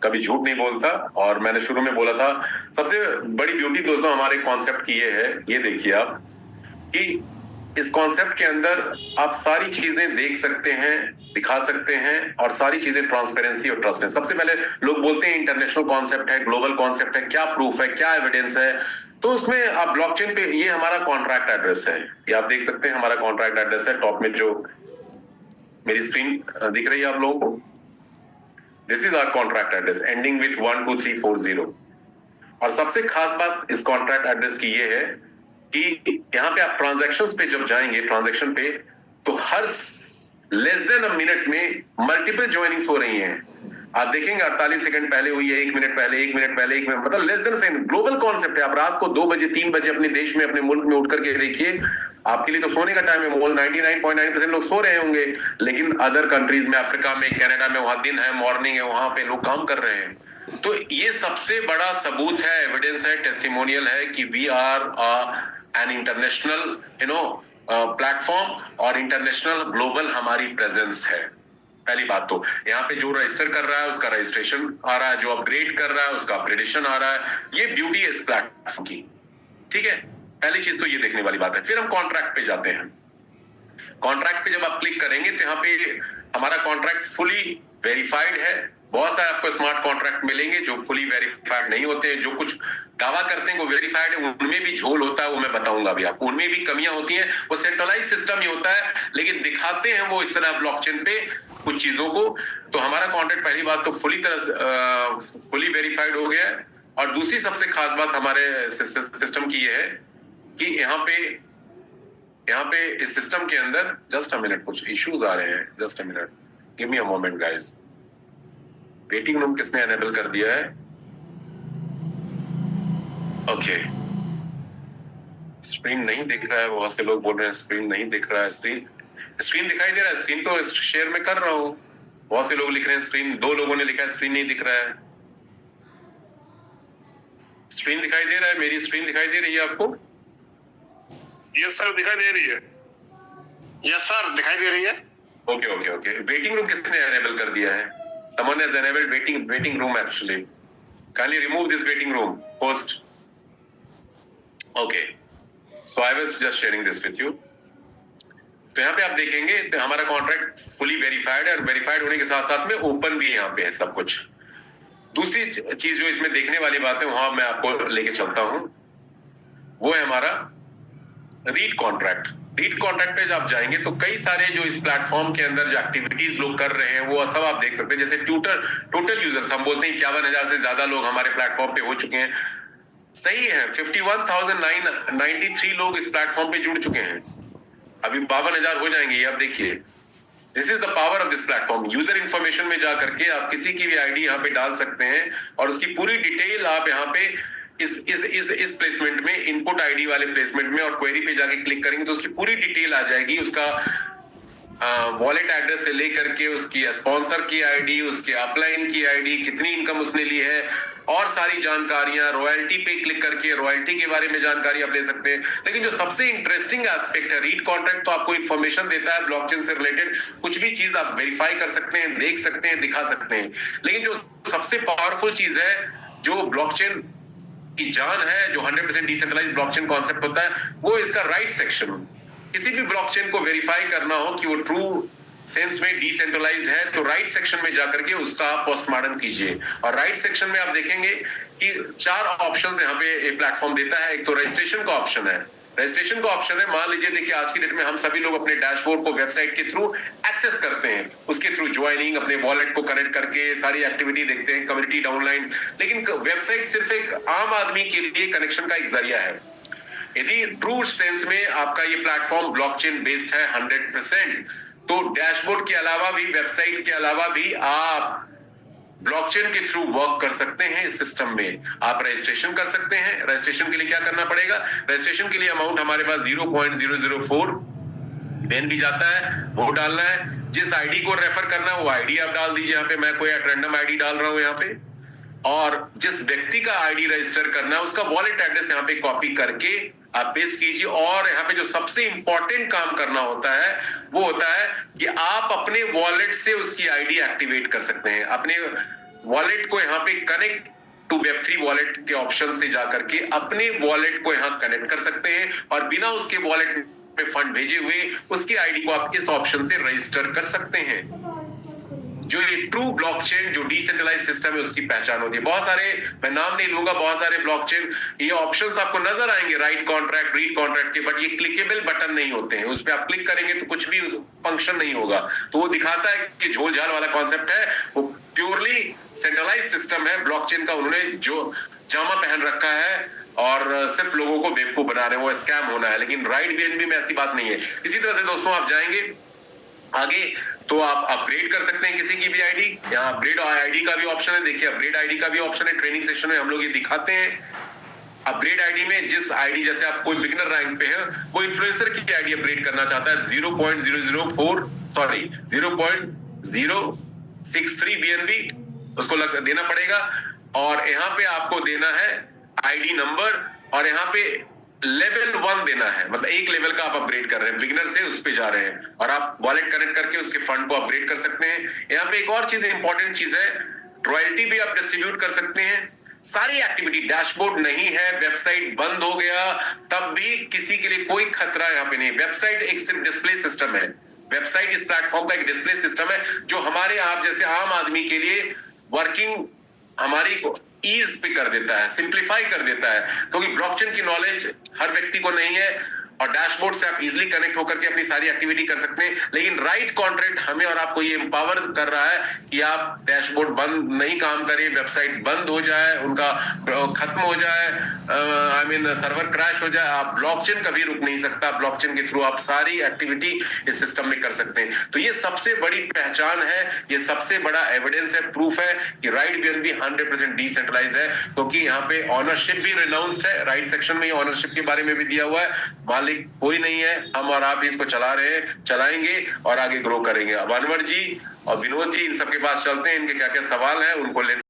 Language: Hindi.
कभी झूठ नहीं बोलता। और मैंने शुरू में बोला था, सबसे बड़ी ब्यूटी दोस्तों हमारे कॉन्सेप्ट की ये है, ये देखिए आप कि इस कॉन्सेप्ट के अंदर आप सारी चीजें देख सकते हैं, दिखा सकते हैं, और सारी चीजें ट्रांसपेरेंसी और ट्रस्ट है। सबसे पहले लोग बोलते हैं इंटरनेशनल कॉन्सेप्ट है, ग्लोबल कॉन्सेप्ट है, क्या प्रूफ है, क्या एविडेंस है। तो उसमें आप ब्लॉकचेन पे, ये हमारा कॉन्ट्रैक्ट एड्रेस है, ये आप देख सकते हैं हमारा कॉन्ट्रैक्ट एड्रेस है। टॉप में जो मेरी स्क्रीन दिख रही है आप लोगों को, this is our contract address ending with 12340। और सबसे खास बात इस कॉन्ट्रैक्ट एड्रेस की ये है कि यहाँ पे आप ट्रांजैक्शंस पे जब जाएंगे, ट्रांजैक्शन पे, तो हर लेस देन अ मिनट में मल्टीपल ज्वाइनिंग्स हो रही हैं। आप देखेंगे 48 सेकंड पहले हुई है, 1 मिनट पहले, 1 मिनट पहले, 1 मिनट, मतलब less than second. Global concept है। आप रात को 2 बजे 3 बजे अपने देश में, अपने मुल्क में उठ करके देखिए, आपके लिए तो सोने का टाइम है, मोल 99.9% लोग सो रहे होंगे, लेकिन अदर कंट्रीज में, अफ्रीका में, कनाडा में, वहां दिन है, मॉर्निंग है, वहां पे लोग काम कर रहे हैं। तो ये सबसे बड़ा सबूत है, एविडेंस है, टेस्टिमोनियल है कि we are an international platform, और इंटरनेशनल ग्लोबल हमारी प्रेजेंस है। पहली बात तो यहाँ पे जो रजिस्टर कर रहा है उसका रजिस्ट्रेशन आ रहा है, जो अपग्रेड कर रहा है उसका अपग्रेडेशन आ रहा है। ये ब्यूटी है इस प्लेटफॉर्म की, ठीक है। पहली चीज तो ये देखने वाली बात है। फिर हम कॉन्ट्रैक्ट पे जाते हैं। कॉन्ट्रैक्ट पे जब आप क्लिक करेंगे तो यहाँ पे हमारा कॉन्ट्रैक्ट फुली वेरीफाइड है। बहुत सारे आपको स्मार्ट कॉन्ट्रैक्ट मिलेंगे जो फुली वेरीफाइड नहीं होते हैं, जो कुछ दावा करते हैं वो वेरीफाइड है, उनमें भी झोल होता है, वो मैं बताऊंगा अभी आपको। उनमें भी कमियां होती हैं, वो सेंट्रलाइज सिस्टम ही होता है, लेकिन दिखाते हैं वो इस तरह ब्लॉकचेन पे कुछ चीजों को। तो हमारा कॉन्ट्रैक्ट पहली बात तो फुली वेरीफाइड हो गया है। और दूसरी सबसे खास बात हमारे सिस्टम की ये है कि यहाँ पे इस सिस्टम के अंदर, जस्ट अ मिनट, कुछ इश्यूज आ रहे हैं, just a minute, give me a moment guys. Waiting room किसने एनेबल कर दिया है? ओके, स्क्रीन नहीं दिख रहा है, बहुत से लोग बोल रहे हैं स्क्रीन नहीं दिख रहा है। स्क्रीन दिखाई दे रहा है, स्क्रीन तो शेयर में कर रहा हूं। बहुत से लोग लिख रहे हैं स्क्रीन, 2 लोगों ने लिखा है स्क्रीन नहीं दिख रहा है। स्क्रीन दिखाई दे रहा है, मेरी स्क्रीन दिखाई दे रही है आपको? यस सर, दिखाई दे रही है। यस सर, दिखाई दे रही है। Okay okay okay. Waiting room किसने एनेबल कर दिया है? Someone has enabled waiting room actually. Kindly remove this waiting room host. Okay. So I was just sharing this with you. तो यहाँ पे आप देखेंगे तो हमारा कॉन्ट्रैक्ट फुली वेरीफाइड है, और वेरीफाइड होने के साथ साथ में ओपन भी यहाँ पे है सब कुछ। दूसरी चीज जो इसमें देखने वाली बात है, वहां मैं आपको लेके चलता हूं, वो है हमारा रीड कॉन्ट्रैक्ट। रीड कॉन्ट्रैक्ट पे जब आप जाएंगे तो कई सारे जो इस प्लेटफॉर्म के अंदर जो एक्टिविटीज लोग कर रहे हैं वो सब आप देख सकते हैं। जैसे टोटल यूजर्स हम बोलते हैं 51,000 से ज्यादा लोग हमारे प्लेटफॉर्म पे हो चुके हैं। सही है, 51,993 लोग इस प्लेटफॉर्म पे जुड़ चुके हैं। अभी 52,000 हो जाएंगे, ये आप देखिए। This is the power of this platform. User information में जा करके आप किसी की भी आईडी यहाँ पे डाल सकते हैं, और उसकी पूरी डिटेल आप यहाँ पे इस प्लेसमेंट में, इनपुट आईडी वाले प्लेसमेंट में, और क्वेरी पे जाके क्लिक करेंगे तो उसकी पूरी डिटेल आ जाएगी। उसका वॉलेट एड्रेस से लेकर के उसकी स्पॉन्सर की आईडी, उसके अपलाइन की आईडी, कितनी इनकम उसने ली है, और सारी जानकारियां, रॉयल्टी पे क्लिक करके रॉयल्टी के बारे में जानकारी आप ले सकते हैं। लेकिन जो सबसे इंटरेस्टिंग एस्पेक्ट है, रीड कॉन्ट्रैक्ट तो आपको इंफॉर्मेशन देता है ब्लॉकचेन से रिलेटेड, कुछ भी चीज आप वेरीफाई कर सकते हैं, देख सकते हैं, दिखा सकते हैं। लेकिन जो सबसे पावरफुल चीज है, जो ब्लॉकचेन की जान है, जो 100% डिसेंट्रलाइज्ड ब्लॉकचेन कॉन्सेप्ट होता है, वो इसका राइट सेक्शन। किसी भी ब्लॉकचेन को वेरीफाई करना हो कि वो ट्रू सेंस में डिसेंट्रलाइज्ड है, तो राइट सेक्शन में जाकर के उसका पोस्टमार्टम कीजिए। और राइट सेक्शन में आप देखेंगे कि 4 ऑप्शंस यहाँ पे प्लेटफॉर्म देता है। एक तो रजिस्ट्रेशन का ऑप्शन है। रजिस्ट्रेशन का ऑप्शन है, मान लीजिए, देखिए आज की डेट में हम सभी लोग अपने डैशबोर्ड को वेबसाइट के थ्रू एक्सेस करते हैं, उसके थ्रू ज्वाइनिंग, अपने वॉलेट को कनेक्ट करके सारी एक्टिविटी देखते हैं, कम्युनिटी डाउनलाइन। लेकिन वेबसाइट सिर्फ एक आम आदमी के लिए कनेक्शन का एक जरिया है। यदि ट्रू सेंस में आपका ये प्लेटफॉर्म ब्लॉकचेन बेस्ड है 100%, तो डैशबोर्ड के अलावा भी, वेबसाइट के अलावा भी आप ब्लॉकचेन के थ्रू वर्क कर सकते हैं। इस सिस्टम में आप रजिस्ट्रेशन कर सकते हैं। रजिस्ट्रेशन के लिए क्या करना पड़ेगा? रजिस्ट्रेशन के लिए अमाउंट हमारे पास 0.004 बेन भी जाता है, वो डालना है। जिस आईडी को रेफर करना है वो आईडी आप डाल दीजिए। यहाँ पे मैं कोई रैंडम आईडी डाल रहा हूं यहाँ पे, और जिस व्यक्ति का आईडी रजिस्टर करना है उसका वॉलेट एड्रेस यहाँ पे कॉपी करके आप पेस्ट कीजिए। और यहाँ पे जो सबसे इंपॉर्टेंट काम करना होता है वो होता है कि आप अपने वॉलेट से उसकी आईडी एक्टिवेट कर सकते हैं। अपने वॉलेट को यहाँ पे कनेक्ट टू Web3 वॉलेट के ऑप्शन से जाकर के अपने वॉलेट को यहाँ कनेक्ट कर सकते हैं और बिना उसके वॉलेट में फंड भेजे हुए उसकी आईडी को आप इस ऑप्शन से रजिस्टर कर सकते हैं। जो ये ट्रू ब्लॉकचेन जो डिसेंट्रलाइज सिस्टम है उसकी पहचान होती है। बहुत सारे, मैं नाम नहीं लूंगा, बहुत सारे ब्लॉकचेन ये ऑप्शंस आपको नजर आएंगे, राइट कॉन्ट्रैक्ट, रीड कॉन्ट्रैक्ट के, बट ये क्लिकेबल बटन नहीं होते हैं। उस पर आप क्लिक करेंगे तो कुछ भी फंक्शन नहीं होगा। तो वो दिखाता है कि झोल झाल वाला कॉन्सेप्ट है, वो प्योरली सेंट्रलाइज सिस्टम है ब्लॉकचेन का। उन्होंने जो जामा पहन रखा है और सिर्फ लोगों को बेवकूफ बना रहे हैं, वो स्कैम होना है। लेकिन राइट बीएनबी में ऐसी बात नहीं है। इसी तरह से दोस्तों आप जाएंगे आगे तो आप अपग्रेड कर सकते हैं किसी की भी आईडी। यहाँ अपग्रेड आईडी का भी ऑप्शन है, देखिए अपग्रेड आईडी का भी ऑप्शन है। ट्रेनिंग सेशन में हम लोग ये दिखाते हैं। अपग्रेड आईडी में जिस आईडी, जैसे आप कोई बिगिनर रैंक पे है, वो इन्फ्लुएंसर की आईडी अपग्रेड करना चाहता है 0.063 बीएनबी उसको देना पड़ेगा। और यहाँ पे आपको देना है आईडी नंबर और यहाँ पे लेवल 1 देना है, मतलब एक लेवल का आप अपग्रेड कर रहे हैं, बिगिनर से उस पे जा रहे हैं और आप वॉलेट कनेक्ट करके उसके फंड को अपग्रेड कर सकते हैं। यहाँ पे एक और चीज, इंपॉर्टेंट चीज है, रॉयल्टी भी आप डिस्ट्रीब्यूट कर सकते हैं। सारी एक्टिविटी, डैशबोर्ड नहीं है, वेबसाइट बंद हो गया तब भी किसी के लिए कोई खतरा यहाँ पे नहीं। वेबसाइट एक सिर्फ डिस्प्ले सिस्टम है। वेबसाइट इस प्लेटफॉर्म का एक डिस्प्ले सिस्टम है जो हमारे आप जैसे आम आदमी के लिए वर्किंग हमारी ईज पे कर देता है, सिंप्लीफाई कर देता है, क्योंकि ब्लॉकचेन की नॉलेज हर व्यक्ति को नहीं है और डैशबोर्ड से आप इजीली कनेक्ट होकर के अपनी सारी एक्टिविटी कर सकते हैं। लेकिन राइट कॉन्ट्रैक्ट हमें और आपको ये एम्पावर कर रहा है कि आप डैशबोर्ड बंद नहीं काम करें, वेबसाइट बंद हो जाए, उनका खत्म हो जाए, आई मीन सर्वर क्रैश हो जाए, आप ब्लॉकचेन कभी रुक नहीं सकता। ब्लॉकचेन के थ्रू आप सारी एक्टिविटी इस सिस्टम में कर सकते हैं। तो ये सबसे बड़ी पहचान है, ये सबसे बड़ा एविडेंस है, प्रूफ है कि राइट बीएनबी 100% डिसेंट्रलाइज है, क्योंकि यहाँ पे ऑनरशिप भी रिनाउंस्ड है। राइट सेक्शन में ऑनरशिप के बारे में भी दिया हुआ है, कोई नहीं है, हम और आप इसको चला रहे हैं, चलाएंगे और आगे ग्रो करेंगे। अब अनवर जी और विनोद जी इन सबके पास चलते हैं, इनके क्या क्या सवाल हैं उनको लेते